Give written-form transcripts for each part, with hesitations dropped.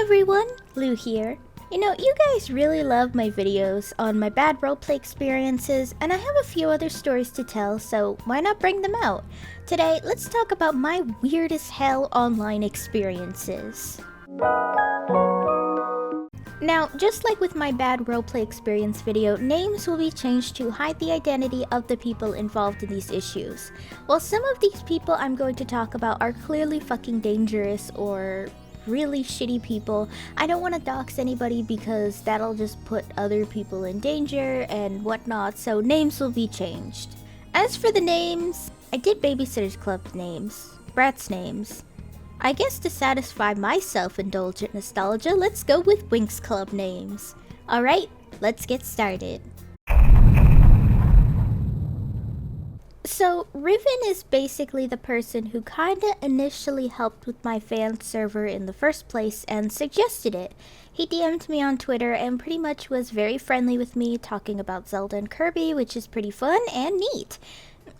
everyone, Lou here. You know, you guys really love my videos on my bad roleplay experiences, and I have a few other stories to tell, so why not bring them out? Today, let's talk about my weird as hell online experiences. Now, just like with my bad roleplay experience video, names will be changed to hide the identity of the people involved in these issues. While some of these people I'm going to talk about are clearly fucking dangerous or really shitty people, I don't want to dox anybody because that'll just put other people in danger and whatnot, so names will be changed. As for the names, I did Babysitter's Club's names, Brat's names. I guess to satisfy my self-indulgent nostalgia, let's go with Winx Club names. Alright, let's get started. So, Riven is basically the person who kinda initially helped with my fan server in the first place and suggested it. He DM'd me on Twitter and pretty much was very friendly with me, talking about Zelda and Kirby, which is pretty fun and neat.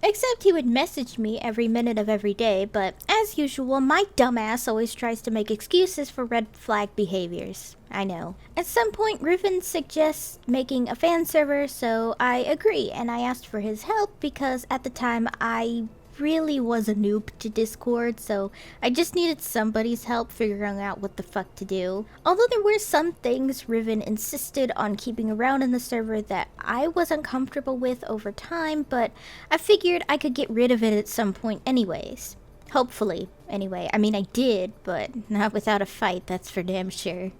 Except he would message me every minute of every day, but as usual, my dumbass always tries to make excuses for red flag behaviors. I know. At some point, Riven suggests making a fan server, so I agree, and I asked for his help because at the time I really was a noob to Discord, so I just needed somebody's help figuring out what the fuck to do. Although there were some things Riven insisted on keeping around in the server that I wasn't comfortable with over time, but I figured I could get rid of it at some point anyways. Hopefully, anyway. I mean, I did, but not without a fight, that's for damn sure.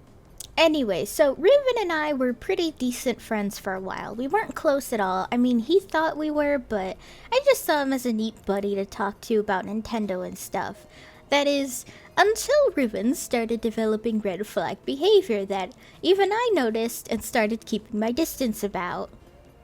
Anyway, so Riven and I were pretty decent friends for a while. We weren't close at all. I mean, he thought we were, but I just saw him as a neat buddy to talk to about Nintendo and stuff. That is, until Riven started developing red flag behavior that even I noticed and started keeping my distance about.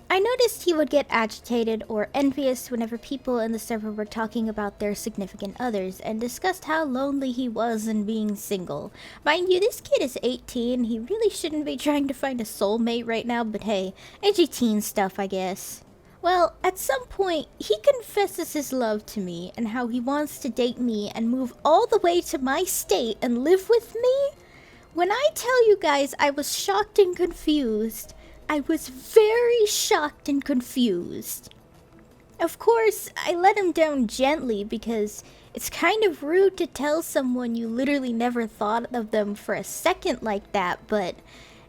I noticed he would get agitated or envious whenever people in the server were talking about their significant others and discussed how lonely he was in being single. Mind you, this kid is 18, he really shouldn't be trying to find a soulmate right now, but hey, edgy teen stuff, I guess. Well, at some point, he confesses his love to me and how he wants to date me and move all the way to my state and live with me. When I tell you guys I was shocked and confused, I was very shocked and confused. Of course, I let him down gently because it's kind of rude to tell someone you literally never thought of them for a second like that, but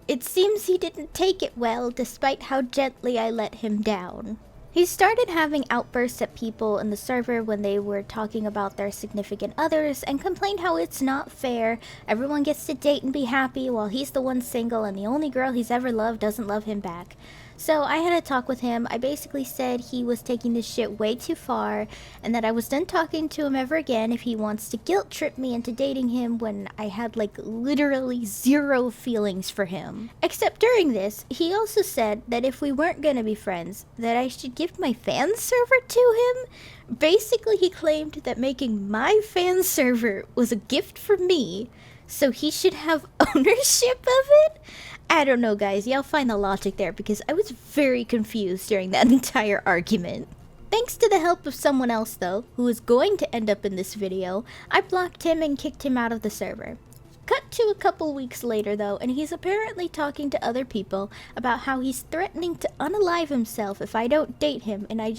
it seems he didn't take it well despite how gently I let him down. He started having outbursts at people in the server when they were talking about their significant others and complained how it's not fair, everyone gets to date and be happy while he's the one single and the only girl he's ever loved doesn't love him back. So I had a talk with him. I basically said he was taking this shit way too far and that I was done talking to him ever again if he wants to guilt trip me into dating him when I had like literally zero feelings for him. Except during this, he also said that if we weren't gonna be friends, that I should give my fan server to him. Basically, he claimed that making my fan server was a gift from me, so he should have ownership of it? I don't know, guys, y'all find the logic there because I was very confused during that entire argument. Thanks to the help of someone else though, who is going to end up in this video, I blocked him and kicked him out of the server. Cut to a couple weeks later though, and he's apparently talking to other people about how he's threatening to unalive himself if I don't date him, and I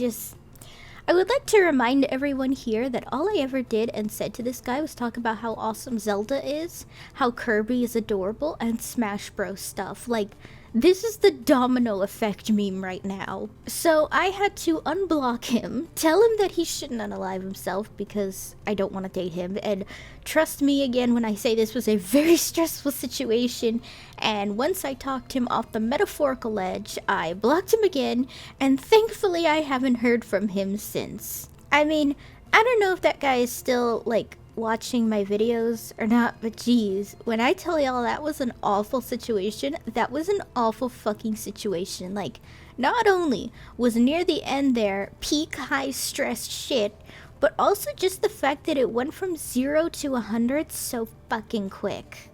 would like to remind everyone here that all I ever did and said to this guy was talk about how awesome Zelda is, how Kirby is adorable, and Smash Bros stuff. Like, this is the domino effect meme right now. So I had to unblock him, tell him that he shouldn't unalive himself because I don't want to date him, and trust me again when I say this was a very stressful situation, and once I talked him off the metaphorical ledge, I blocked him again, and thankfully I haven't heard from him since. I mean, I don't know if that guy is still, like, watching my videos or not, but geez, when I tell y'all that was an awful situation, that was an awful fucking situation. Like, not only was near the end there peak high stress shit, but also just the fact that it went from 0 to 100 so fucking quick.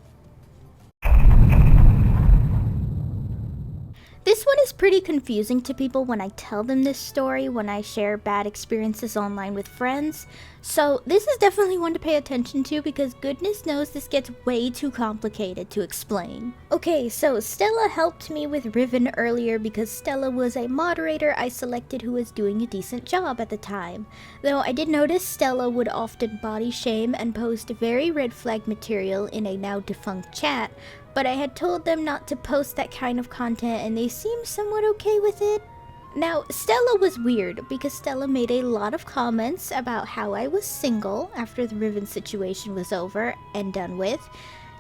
This one is pretty confusing to people when I tell them this story when I share bad experiences online with friends. So this is definitely one to pay attention to because goodness knows this gets way too complicated to explain. Okay, so Stella helped me with Riven earlier because Stella was a moderator I selected who was doing a decent job at the time. Though I did notice Stella would often body shame and post very red flag material in a now defunct chat, but I had told them not to post that kind of content and they seemed somewhat okay with it. Now, Stella was weird because Stella made a lot of comments about how I was single after the Riven situation was over and done with.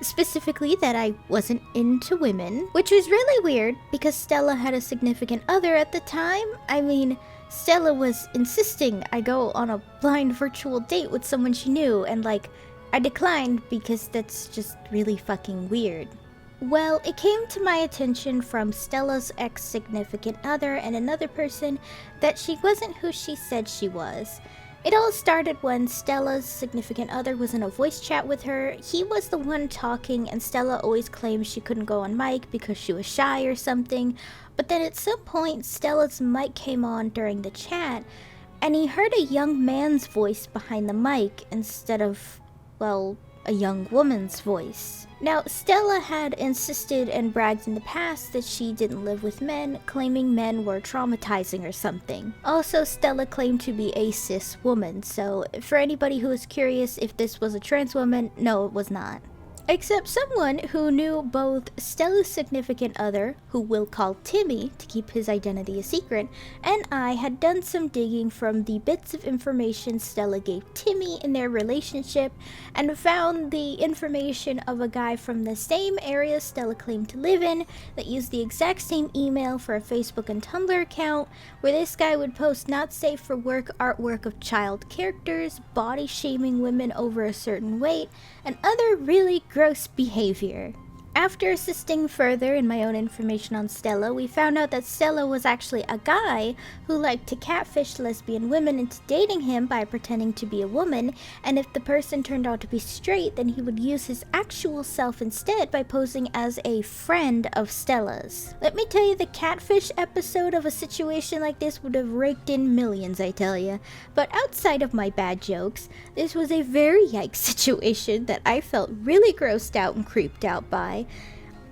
Specifically that I wasn't into women, which was really weird because Stella had a significant other at the time. I mean, Stella was insisting I go on a blind virtual date with someone she knew and I declined because that's just really fucking weird. Well, it came to my attention from Stella's ex-significant other and another person that she wasn't who she said she was. It all started when Stella's significant other was in a voice chat with her. He was the one talking and Stella always claimed she couldn't go on mic because she was shy or something. But then at some point, Stella's mic came on during the chat and he heard a young man's voice behind the mic instead of, well, a young woman's voice. Now, Stella had insisted and bragged in the past that she didn't live with men, claiming men were traumatizing or something. Also, Stella claimed to be a cis woman, so for anybody who is curious if this was a trans woman, no, it was not. Except someone who knew both Stella's significant other, who we'll call Timmy to keep his identity a secret, and I had done some digging from the bits of information Stella gave Timmy in their relationship and found the information of a guy from the same area Stella claimed to live in that used the exact same email for a Facebook and Tumblr account, where this guy would post not safe for work artwork of child characters, body shaming women over a certain weight, and other really gross behavior. After assisting further in my own information on Stella, we found out that Stella was actually a guy who liked to catfish lesbian women into dating him by pretending to be a woman, and if the person turned out to be straight, then he would use his actual self instead by posing as a friend of Stella's. Let me tell you, the catfish episode of a situation like this would have raked in millions, I tell you. But outside of my bad jokes, this was a very yikes situation that I felt really grossed out and creeped out by.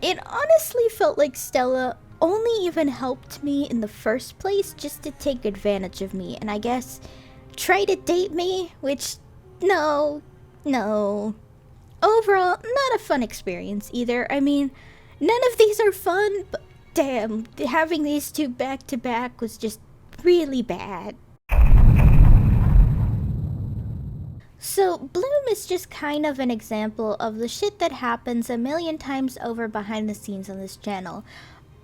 It honestly felt like Stella only even helped me in the first place just to take advantage of me and I guess try to date me, which no. Overall, not a fun experience either. I mean, none of these are fun, but damn, having these two back to back was just really bad. So, Bloom is just kind of an example of the shit that happens a million times over behind the scenes on this channel,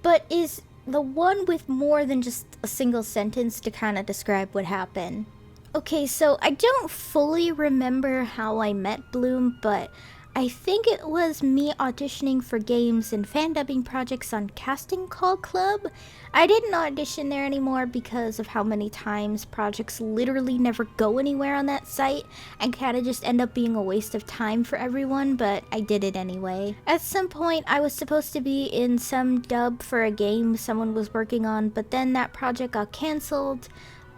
but is the one with more than just a single sentence to kind of describe what happened. Okay, so I don't fully remember how I met Bloom, but I think it was me auditioning for games and fan dubbing projects on Casting Call Club. I didn't audition there anymore because of how many times projects literally never go anywhere on that site and kind of just end up being a waste of time for everyone, but I did it anyway. At some point, I was supposed to be in some dub for a game someone was working on, but then that project got cancelled.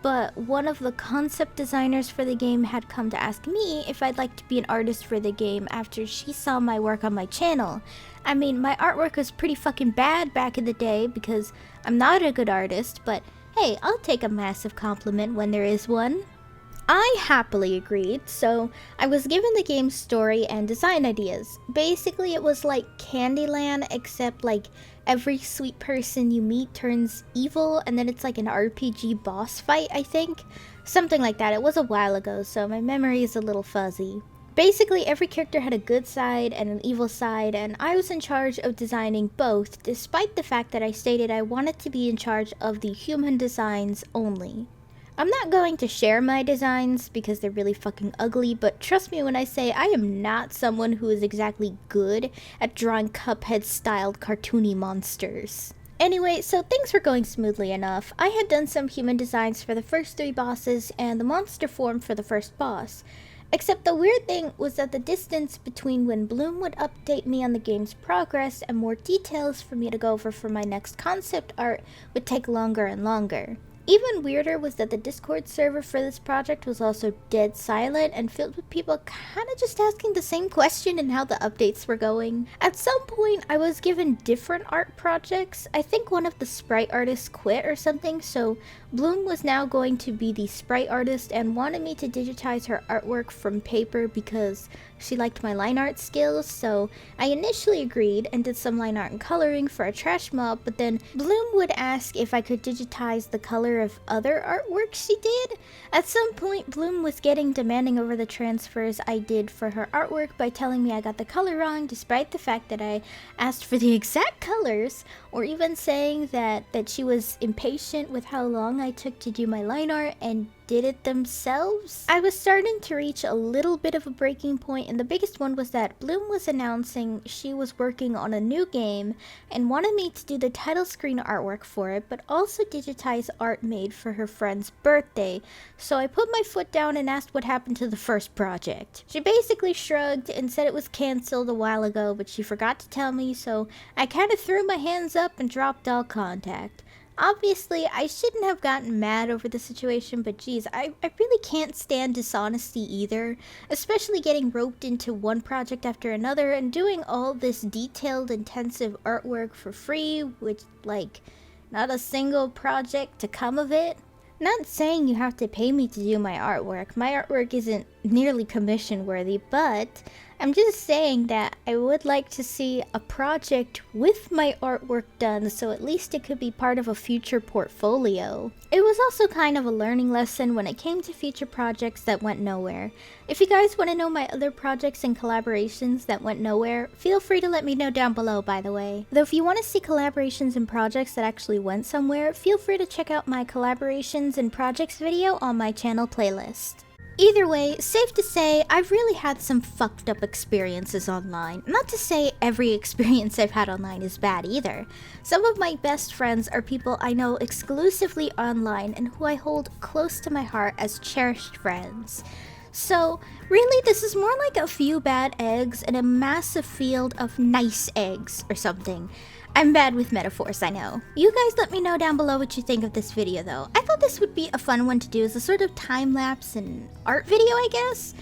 But one of the concept designers for the game had come to ask me if I'd like to be an artist for the game after she saw my work on my channel. I mean, my artwork was pretty fucking bad back in the day because I'm not a good artist, but hey, I'll take a massive compliment when there is one. I happily agreed, so I was given the game's story and design ideas. Basically, it was like Candyland, except every sweet person you meet turns evil, and then it's like an RPG boss fight, I think. Something like that. It was a while ago, so my memory is a little fuzzy. Basically, every character had a good side and an evil side, and I was in charge of designing both, despite the fact that I stated I wanted to be in charge of the human designs only. I'm not going to share my designs because they're really fucking ugly, but trust me when I say I am not someone who is exactly good at drawing Cuphead-styled cartoony monsters. Anyway, so things were going smoothly enough. I had done some human designs for the first 3 bosses and the monster form for the first boss. Except the weird thing was that the distance between when Bloom would update me on the game's progress and more details for me to go over for my next concept art would take longer and longer. Even weirder was that the Discord server for this project was also dead silent and filled with people kind of just asking the same question and how the updates were going. At some point, I was given different art projects. I think one of the sprite artists quit or something, so Bloom was now going to be the sprite artist and wanted me to digitize her artwork from paper because she liked my line art skills, so I initially agreed and did some line art and coloring for a trash mob, but then Bloom would ask if I could digitize the color of other artwork she did. At some point, Bloom was getting demanding over the transfers I did for her artwork by telling me I got the color wrong despite the fact that I asked for the exact colors, or even saying that she was impatient with how long I took to do my line art and did it themselves. I was starting to reach a little bit of a breaking point, and the biggest one was that Bloom was announcing she was working on a new game and wanted me to do the title screen artwork for it, but also digitize art made for her friend's birthday. So I put my foot down and asked what happened to the first project. She basically shrugged and said it was cancelled a while ago, but she forgot to tell me, so I kind of threw my hands up and dropped all contact. Obviously, I shouldn't have gotten mad over the situation, but geez, I really can't stand dishonesty either, especially getting roped into one project after another and doing all this detailed, intensive artwork for free, with, like, not a single project to come of it. Not saying you have to pay me to do my artwork. My artwork isn't nearly commission worthy, but I'm just saying that I would like to see a project with my artwork done, so at least it could be part of a future portfolio. It was also kind of a learning lesson when it came to future projects that went nowhere. If you guys want to know my other projects and collaborations that went nowhere, feel free to let me know down below, by the way. Though if you want to see collaborations and projects that actually went somewhere, feel free to check out my collaborations and projects video on my channel playlist. Either way, safe to say, I've really had some fucked up experiences online. Not to say every experience I've had online is bad either. Some of my best friends are people I know exclusively online and who I hold close to my heart as cherished friends. So, really, this is more like a few bad eggs and a massive field of nice eggs or something. I'm bad with metaphors, I know. You guys let me know down below what you think of this video though. I thought this would be a fun one to do as a sort of time-lapse and art video, I guess?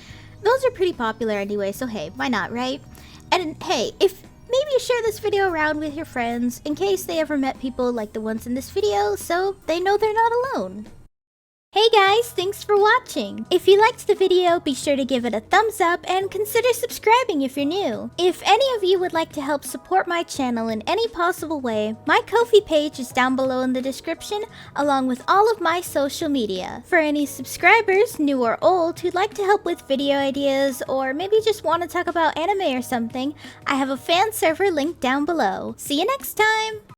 Those are pretty popular anyway, so hey, why not, right? And hey, if maybe you share this video around with your friends in case they ever met people like the ones in this video, so they know they're not alone. Hey guys, thanks for watching! If you liked the video, be sure to give it a thumbs up and consider subscribing if you're new. If any of you would like to help support my channel in any possible way, my Ko-fi page is down below in the description, along with all of my social media. For any subscribers, new or old, who'd like to help with video ideas, or maybe just want to talk about anime or something, I have a fan server linked down below. See you next time!